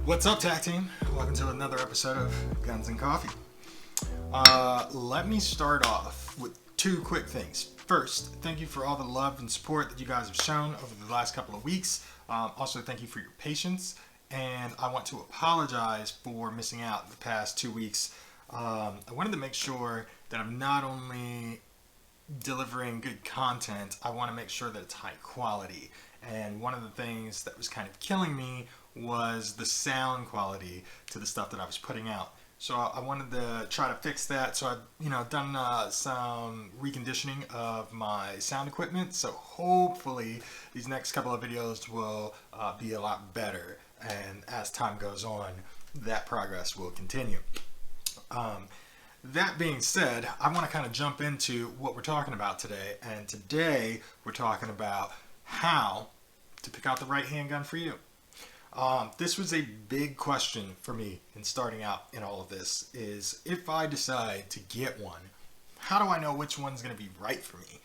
What's up, Tag Team? Welcome to another episode of Guns and Coffee. Let me start off with two quick things. First, thank you for all the love and support that you guys have shown over the last couple of weeks. Also, thank you for your patience. And I want to apologize for missing out the past 2 weeks. I wanted to make sure that I'm not only delivering good content, I want to make sure that it's high quality. And one of the things that was kind of killing me was the sound quality to the stuff that I was putting out. So I wanted to try to fix that. So I've done some reconditioning of my sound equipment. So hopefully these next couple of videos will be a lot better. And as time goes on, that progress will continue. That being said, I want to kind of jump into what we're talking about today. And today we're talking about how to pick out the right handgun for you. This was a big question for me in starting out in all of this, is if I decide to get one, how do I know which one's going to be right for me?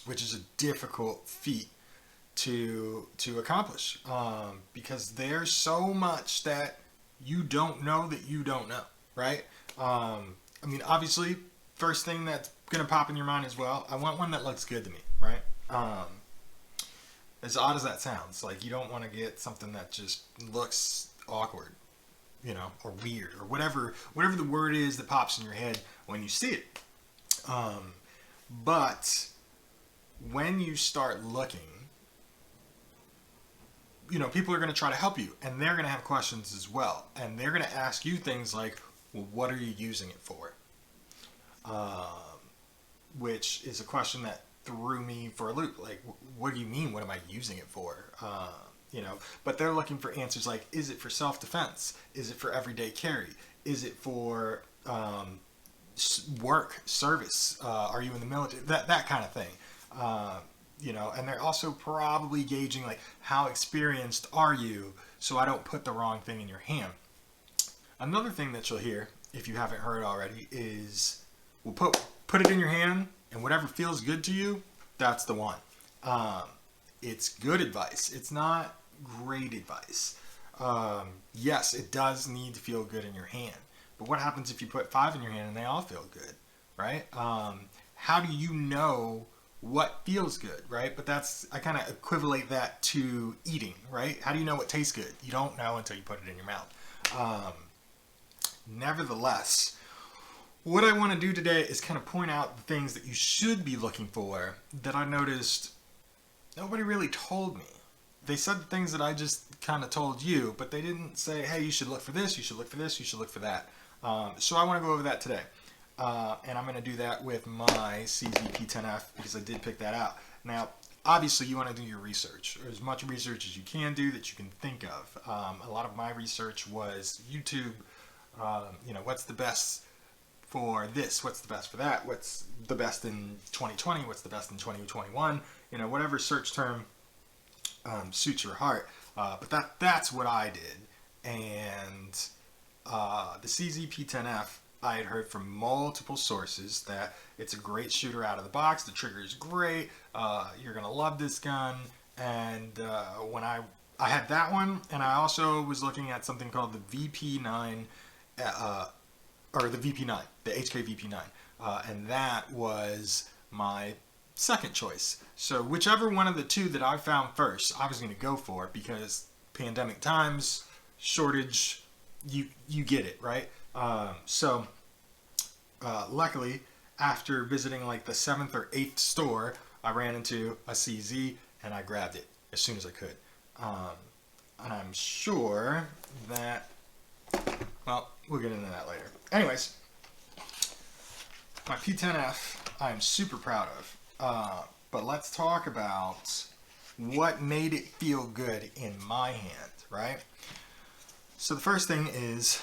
Which is a difficult feat to accomplish, because there's so much that you don't know that you don't know, right? Obviously, first thing that's going to pop in your mind as well, I want one that looks good to me, right? As odd as that sounds, like you don't want to get something that just looks awkward, or weird, or whatever the word is that pops in your head when you see it. But when you start looking, people are going to try to help you, and they're going to have questions as well, and they're going to ask you things like, well, what are you using it for? Which is a question that threw me for a loop. Like, what do you mean, what am I using it for? But they're looking for answers like, is it for self-defense? Is it for everyday carry? Is it for work, service? Are you in the military? That kind of thing. And they're also probably gauging, like, how experienced are you, so I don't put the wrong thing in your hand. Another thing that you'll hear, if you haven't heard already, is we'll put it in your hand, and whatever feels good to you, that's the one. It's good advice. It's not great advice. Yes, it does need to feel good in your hand. But what happens if you put 5 in your hand and they all feel good, right? How do you know what feels good, right? But I kind of equivalent that to eating, right? How do you know what tastes good? You don't know until you put it in your mouth. Nevertheless, what I want to do today is kind of point out the things that you should be looking for that I noticed nobody really told me. They said the things that I just kind of told you, but they didn't say, hey, you should look for this, you should look for this, you should look for that. So I want to go over that today. And I'm going to do that with my CZP-10F because I did pick that out. Now, obviously, you want to do your research, or as much research as you can do that you can think of. A lot of my research was YouTube. What's the best for this? What's the best for that? What's the best in 2020? What's the best in 2021? Whatever search term suits your heart. But that's what I did. And the CZP-10F, I had heard from multiple sources that it's a great shooter out of the box. The trigger is great. You're going to love this gun. And when I had that one, and I also was looking at something called the VP9, or the VP9, the HK VP9. And that was my second choice. So whichever one of the two that I found first, I was going to go for, because pandemic times, shortage, you get it, right? Luckily, after visiting like the 7th or 8th store, I ran into a CZ and I grabbed it as soon as I could. And I'm sure that, well, we'll get into that later. Anyways, my P10F I'm super proud of. But let's talk about what made it feel good in my hand, right? So the first thing is,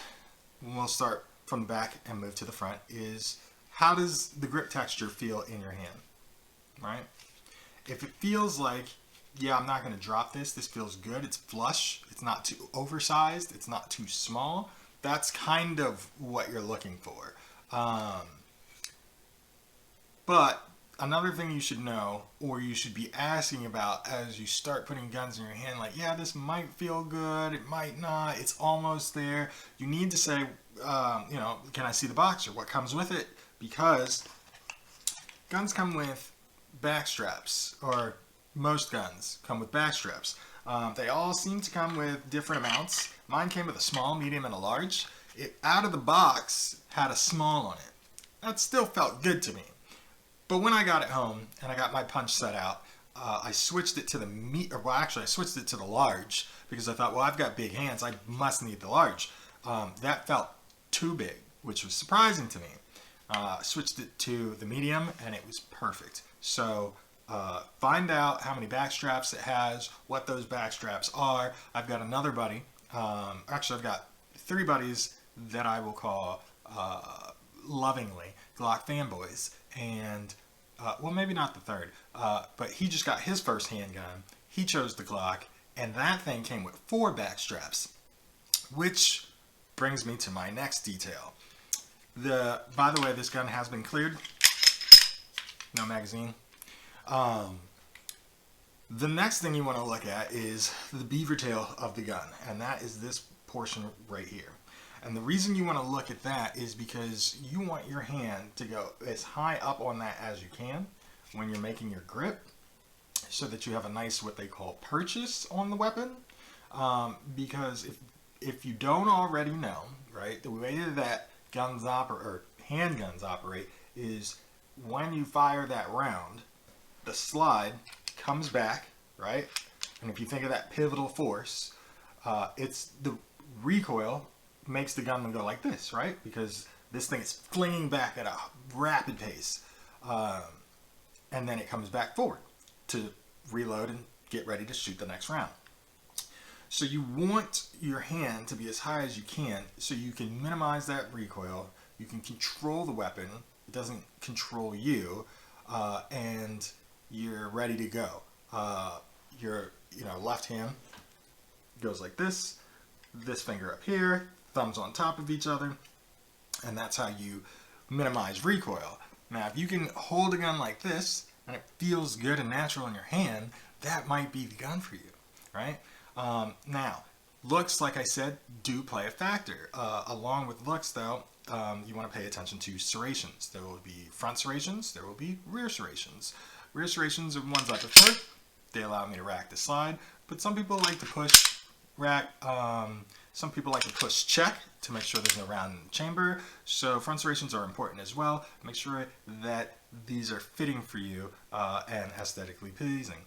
we'll start from the back and move to the front, is how does the grip texture feel in your hand, right? If it feels like, yeah, I'm not going to drop this, this feels good, it's flush, it's not too oversized, it's not too small, that's kind of what you're looking for. But another thing you should know, or you should be asking about as you start putting guns in your hand, like, yeah, this might feel good, it might not, it's almost there. You need to say, can I see the box, or what comes with it? Because guns come with back straps, or most guns come with back straps. They all seem to come with different amounts. Mine came with a small, medium, and a large. It, out of the box, had a small on it. That still felt good to me. But when I got it home and I got my punch set out, I switched it to the I switched it to the large because I thought, well, I've got big hands, I must need the large. That felt too big, which was surprising to me. Switched it to the medium and it was perfect. So find out how many back straps it has, what those back straps are. I've got another buddy. Actually, I've got 3 buddies that I will call lovingly Glock fanboys, and well, maybe not the third, but he just got his first handgun. He chose the Glock, and that thing came with 4 back straps, which brings me to my next detail. By the way, this gun has been cleared. No magazine. The next thing you want to look at is the beaver tail of the gun, and that is this portion right here. And the reason you want to look at that is because you want your hand to go as high up on that as you can when you're making your grip, so that you have a nice, what they call, purchase on the weapon. Because if you don't already know, right, the way that handguns operate is when you fire that round, the slide comes back, right? And if you think of that pivotal force, it's the recoil makes the gun go like this, right? Because this thing is flinging back at a rapid pace, and then it comes back forward to reload and get ready to shoot the next round. So you want your hand to be as high as you can so you can minimize that recoil, you can control the weapon, it doesn't control you, and you're ready to go. Your left hand goes like this finger up here, thumbs on top of each other, and that's how you minimize recoil. Now, if you can hold a gun like this and it feels good and natural in your hand, that might be the gun for you, right? Now, looks, like I said, do play a factor. Along with looks, though, you want to pay attention to serrations. There will be front serrations, there will be rear serrations. Rear serrations are ones I prefer. They allow me to rack the slide, but some people like to push rack. Some people like to push check to make sure there's no round in the chamber. So front serrations are important as well. Make sure that these are fitting for you and aesthetically pleasing.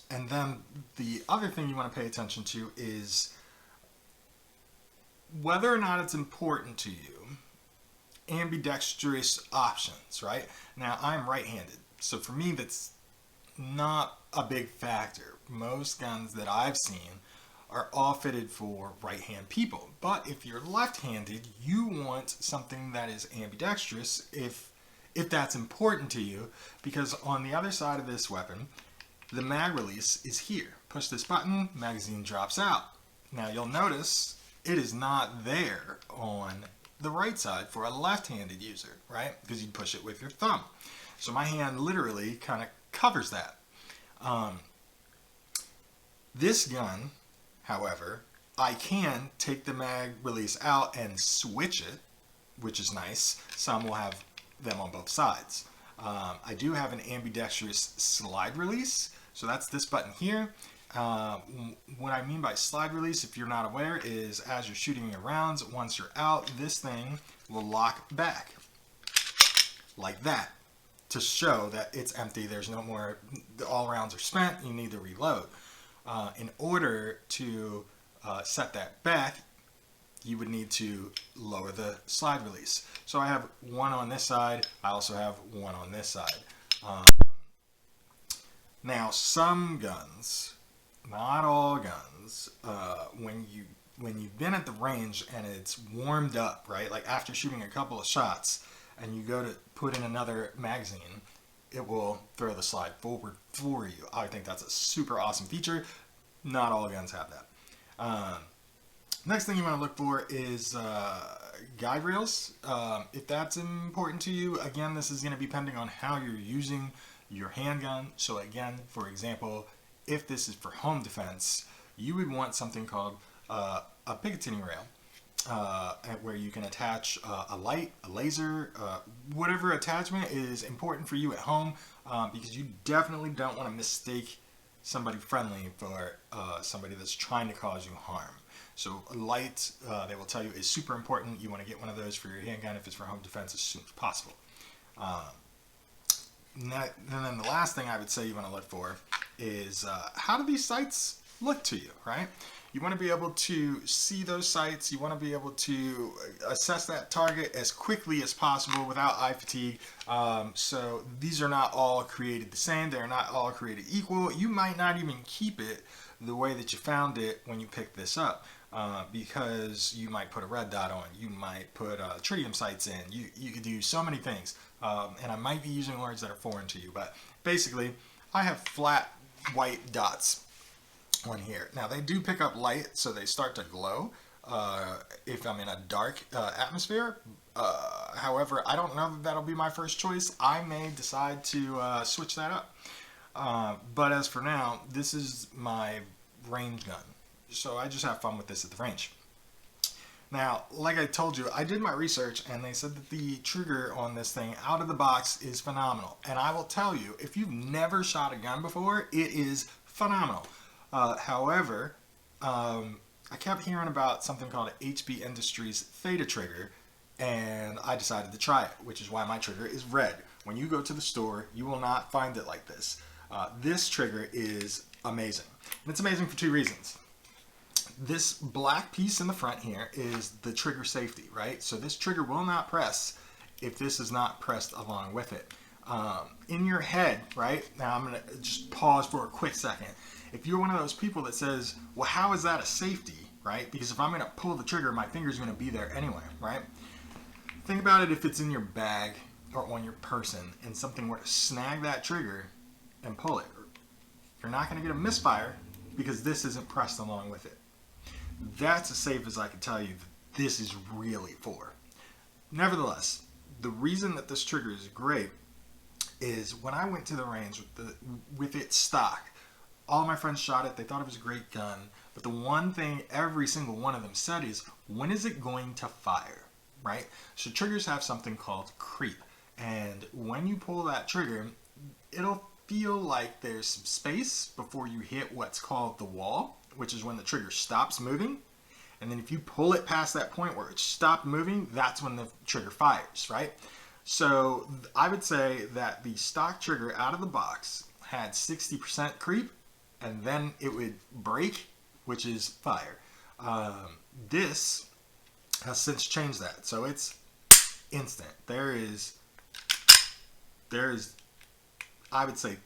And then the other thing you want to pay attention to is whether or not it's important to you, ambidextrous options, right? Now, I'm right-handed, so for me that's not a big factor. Most guns that I've seen are all fitted for right-hand people. But if you're left-handed, you want something that is ambidextrous if that's important to you, because on the other side of this weapon, the mag release is here. Push this button, magazine drops out. Now you'll notice it is not there on the right side for a left-handed user, right? Because you push it with your thumb. So my hand literally kind of covers that. This gun, however, I can take the mag release out and switch it, which is nice. Some will have them on both sides. I do have an ambidextrous slide release, so that's this button here. What I mean by slide release, if you're not aware, is as you're shooting your rounds, once you're out, this thing will lock back like that to show that it's empty. There's no more, all rounds are spent, you need to reload. In order to set that back, you would need to lower the slide release. So I have one on this side, I also have one on this side. Now some guns, not all guns, when you've been at the range and it's warmed up, right? Like after shooting a couple of shots and you go to put in another magazine, it will throw the slide forward for you. I think that's a super awesome feature. Not all guns have that. Next thing you want to look for is guide rails. If that's important to you, again, this is going to be depending on how you're using your handgun. So again, for example, if this is for home defense, you would want something called a picatinny rail, where you can attach a light, a laser, whatever attachment is important for you at home, because you definitely don't want to mistake somebody friendly for somebody that's trying to cause you harm. So a light, they will tell you, is super important. You want to get one of those for your handgun if it's for home defense as soon as possible. And then the last thing I would say you want to look for is how do these sights look to you, right? You want to be able to see those sights. You want to be able to assess that target as quickly as possible without eye fatigue. So these are not all created the same. They're not all created equal. You might not even keep it the way that you found it when you picked this up, because you might put a red dot on. You might put tritium sights in. You could do so many things. And I might be using words that are foreign to you, but basically I have flat white dots on here. Now they do pick up light, so they start to glow if I'm in a dark atmosphere. However, I don't know that that'll be my first choice. I may decide to switch that up. But as for now, this is my range gun. So I just have fun with this at the range. Now, like I told you, I did my research and they said that the trigger on this thing out of the box is phenomenal. And I will tell you, if you've never shot a gun before, it is phenomenal. However, I kept hearing about something called a HB Industries Theta trigger, and I decided to try it, which is why my trigger is red. When you go to the store, you will not find it like this. This trigger is amazing. And it's amazing for two reasons. This black piece in the front here is the trigger safety, right? So this trigger will not press if this is not pressed along with it. In your head, right? Now I'm going to just pause for a quick second. If you're one of those people that says, well, how is that a safety, right? Because if I'm going to pull the trigger, my finger's going to be there anyway, right? Think about it if it's in your bag or on your person and something were to snag that trigger and pull it. You're not going to get a misfire because this isn't pressed along with it. That's as safe as I can tell you that this is really for. Nevertheless, the reason that this trigger is great is when I went to the range with it stock, all my friends shot it. They thought it was a great gun. But the one thing every single one of them said is, when is it going to fire, right? So triggers have something called creep. And when you pull that trigger, it'll feel like there's some space before you hit what's called the wall, which is when the trigger stops moving. And then if you pull it past that point where it stopped moving, that's when the trigger fires, right? So I would say that the stock trigger out of the box had 60% creep, and then it would break, which is fire. This has since changed that, so it's instant. There is, I would say,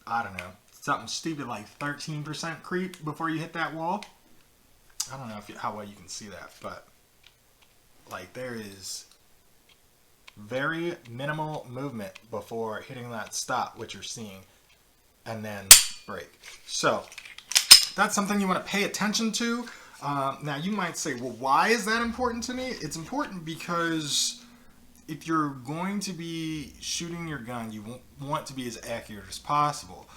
I don't know, something stupid like 13% creep before you hit that wall. I don't know how well you can see that, but like there is very minimal movement before hitting that stop, which you're seeing, and then break. So that's something you want to pay attention to. Now you might say, well, why is that important to me? It's important because if you're going to be shooting your gun, you want to be as accurate as possible.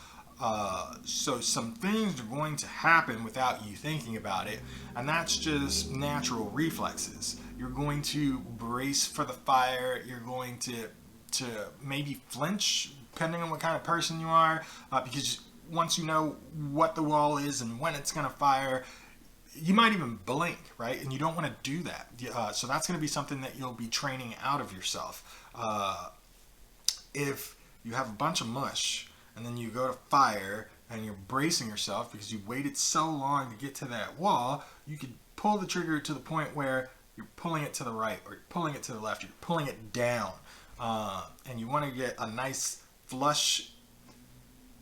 So some things are going to happen without you thinking about it, and that's just natural reflexes. You're going to brace for the fire. You're going to maybe flinch, depending on what kind of person you are, because once you know what the wall is and when it's going to fire, you might even blink, right? And you don't want to do that. So that's going to be something that you'll be training out of yourself. If you have a bunch of mush and then you go to fire and you're bracing yourself because you waited so long to get to that wall, you could pull the trigger to the point where you're pulling it to the right or you're pulling it to the left, you're pulling it down. And you want to get a nice flush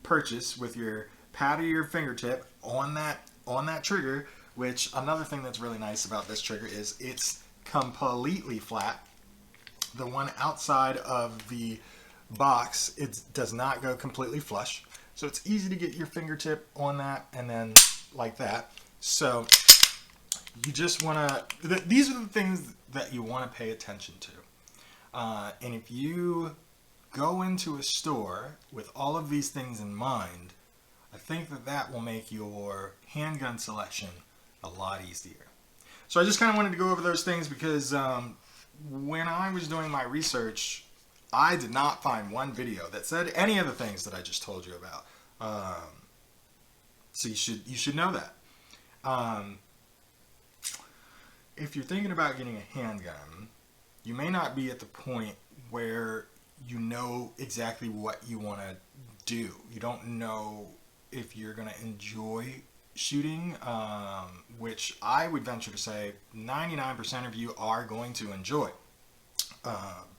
purchase with your pad of your fingertip on that trigger, which another thing that's really nice about this trigger is it's completely flat. The one outside of the box, it does not go completely flush. So it's easy to get your fingertip on that and then like that. So you just want to, these are the things that you want to pay attention to. And if you go into a store with all of these things in mind, I think that that will make your handgun selection a lot easier. So I just kind of wanted to go over those things because when I was doing my research, I did not find one video that said any of the things that I just told you about. So you should know that. If you're thinking about getting a handgun, you may not be at the point where you know exactly what you want to do. You don't know if you're going to enjoy shooting, which I would venture to say 99% of you are going to enjoy.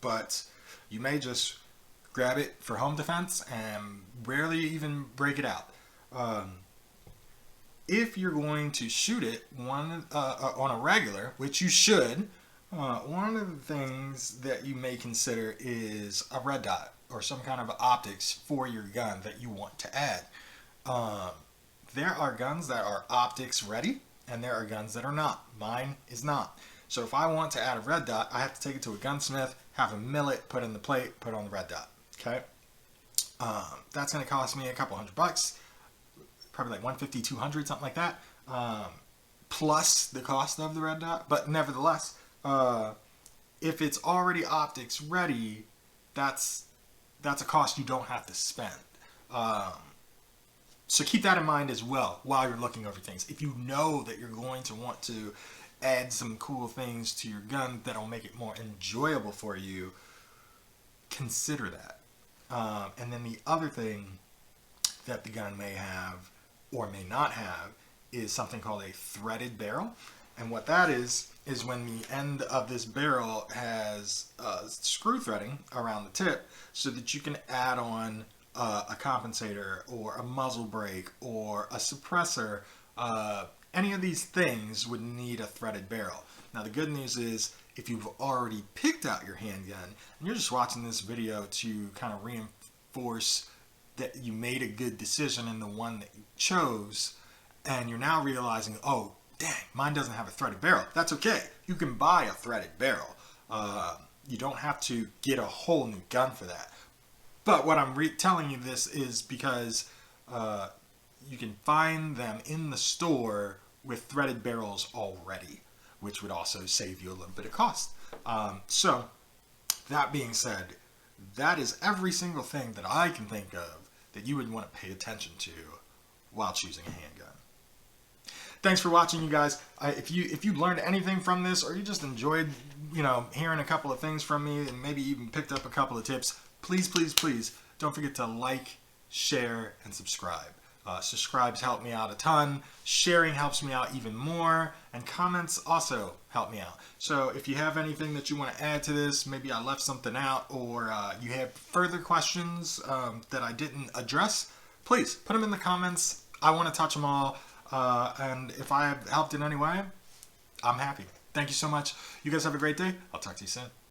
But you may just grab it for home defense and rarely even break it out. If you're going to shoot it on a regular, which you should, one of the things that you may consider is a red dot or some kind of optics for your gun that you want to add. There are guns that are optics ready, and there are guns that are not. Mine is not. So if I want to add a red dot, I have to take it to a gunsmith, have him mill it, put in the plate, put on the red dot. Okay, that's going to cost me a couple $100, probably like $150, $200, something like that, plus the cost of the red dot. But nevertheless, if it's already optics ready, that's a cost you don't have to spend. So keep that in mind as well while you're looking over things. If you know that you're going to want to add some cool things to your gun that'll make it more enjoyable for you, consider that. And then the other thing that the gun may have or may not have is something called a threaded barrel. And what that is when the end of this barrel has screw threading around the tip so that you can add on a compensator or a muzzle brake or a suppressor. Any of these things would need a threaded barrel. Now the good news is if you've already picked out your handgun and you're just watching this video to kind of reinforce that you made a good decision in the one that you chose, and you're now realizing, oh dang, mine doesn't have a threaded barrel. That's okay. You can buy a threaded barrel. You don't have to get a whole new gun for that. But what I'm telling you this is because you can find them in the store with threaded barrels already, which would also save you a little bit of cost. So that being said, that is every single thing that I can think of that you would want to pay attention to while choosing a handgun. Thanks for watching, you guys. If you learned anything from this, or you just enjoyed, hearing a couple of things from me, and maybe even picked up a couple of tips, please, please, please don't forget to like, share, and subscribe. Subscribes help me out a ton. Sharing helps me out even more, and comments also help me out. So if you have anything that you want to add to this, maybe I left something out, or you have further questions that I didn't address, please put them in the comments. I want to touch them all. And if I have helped in any way, I'm happy. Thank you so much. You guys have a great day. I'll talk to you soon.